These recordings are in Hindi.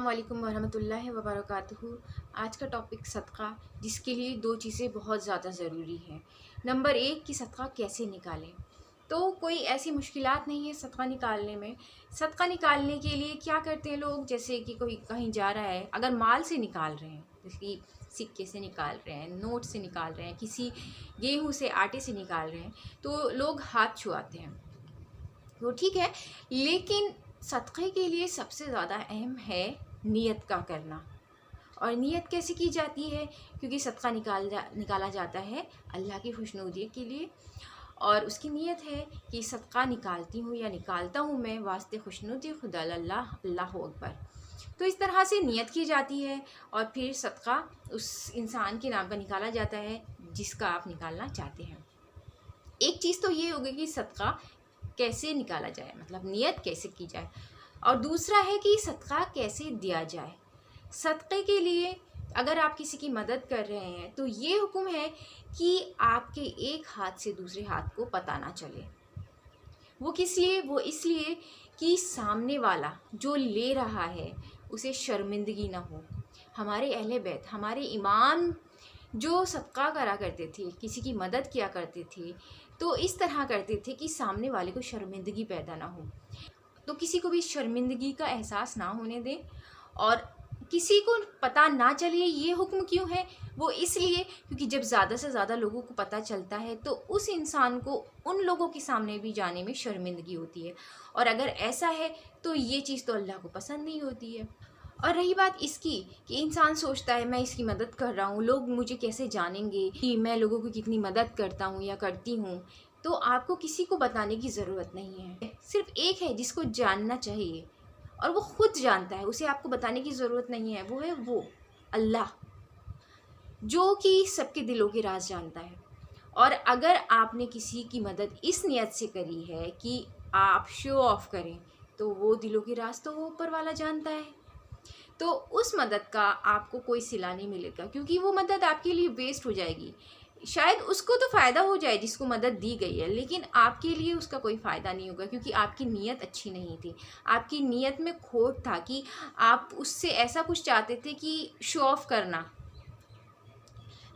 अस्सलाम वालेकुम वरहमतुल्लाहि वबरकातुहू। आज का टॉपिक सदका, जिसके लिए दो चीज़ें बहुत ज़्यादा ज़रूरी हैं। नंबर एक कि सदका कैसे निकालें। तो कोई ऐसी मुश्किलात नहीं है सदका निकालने में। सदका निकालने के लिए क्या करते हैं लोग, जैसे कि कोई कहीं जा रहा है, अगर माल से निकाल रहे हैं, जैसे कि सिक्के से निकाल रहे हैं, नोट से निकाल रहे हैं, किसी गेहूँ से आटे से निकाल रहे हैं, तो लोग हाथ छुआते हैं, वो ठीक है। लेकिन सदक़े के लिए सबसे ज़्यादा अहम है नियत का करना। और नियत कैसे की जाती है, क्योंकि सदका निकाला जाता है अल्लाह की खुशनुदी के लिए। और उसकी नियत है कि सदका निकालती हूँ या निकालता हूँ मैं वास्ते खुशनुदी खुदा अल्लाह, अल्लाह अकबर। तो इस तरह से नियत की जाती है और फिर सदका उस इंसान के नाम का निकाला जाता है जिसका आप निकालना चाहते हैं। एक चीज़ तो ये होगी कि सदका कैसे निकाला जाए, मतलब नियत कैसे की जाए, और दूसरा है कि सदका कैसे दिया जाए। सदक़े के लिए अगर आप किसी की मदद कर रहे हैं तो ये हुक्म है कि आपके एक हाथ से दूसरे हाथ को पता ना चले। वो किस लिए? वो इसलिए कि सामने वाला जो ले रहा है उसे शर्मिंदगी ना हो। हमारे अहले बैत, हमारे इमाम जो सदका करा करते थे, किसी की मदद किया करते थे, तो इस तरह करते थे कि सामने वाले को शर्मिंदगी पैदा ना हो। तो किसी को भी शर्मिंदगी का एहसास ना होने दें और किसी को पता ना चले। ये हुक्म क्यों है? वो इसलिए क्योंकि जब ज़्यादा से ज़्यादा लोगों को पता चलता है तो उस इंसान को उन लोगों के सामने भी जाने में शर्मिंदगी होती है, और अगर ऐसा है तो ये चीज़ तो अल्लाह को पसंद नहीं होती है। और रही बात इसकी कि इंसान सोचता है मैं इसकी मदद कर रहा हूँ, लोग मुझे कैसे जानेंगे कि मैं लोगों की कितनी मदद करता हूँ या करती हूँ। तो आपको किसी को बताने की ज़रूरत नहीं है, सिर्फ एक है जिसको जानना चाहिए और वो खुद जानता है, उसे आपको बताने की ज़रूरत नहीं है। वो है वो अल्लाह, जो कि सबके दिलों के राज जानता है। और अगर आपने किसी की मदद इस नियत से करी है कि आप शो ऑफ करें, तो वो दिलों के राज तो वो ऊपर वाला जानता है। तो उस मदद का आपको कोई सिला नहीं मिलेगा, क्योंकि वो मदद आपके लिए वेस्ट हो जाएगी। शायद उसको तो फ़ायदा हो जाए जिसको मदद दी गई है, लेकिन आपके लिए उसका कोई फ़ायदा नहीं होगा, क्योंकि आपकी नीयत अच्छी नहीं थी। आपकी नीयत में खोट था कि आप उससे ऐसा कुछ चाहते थे कि शो ऑफ करना।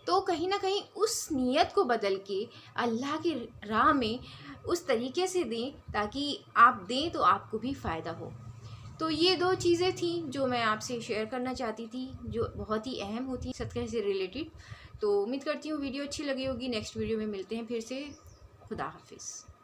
तो कहीं ना कहीं उस नीयत को बदल के अल्लाह की राह में उस तरीके से दें ताकि आप दें तो आपको भी फ़ायदा हो। तो ये दो चीज़ें थी जो मैं आपसे शेयर करना चाहती थी, जो बहुत ही अहम होती सदक़े से रिलेटेड। तो उम्मीद करती हूँ वीडियो अच्छी लगी होगी। नेक्स्ट वीडियो में मिलते हैं फिर से। खुदा हाफिज़।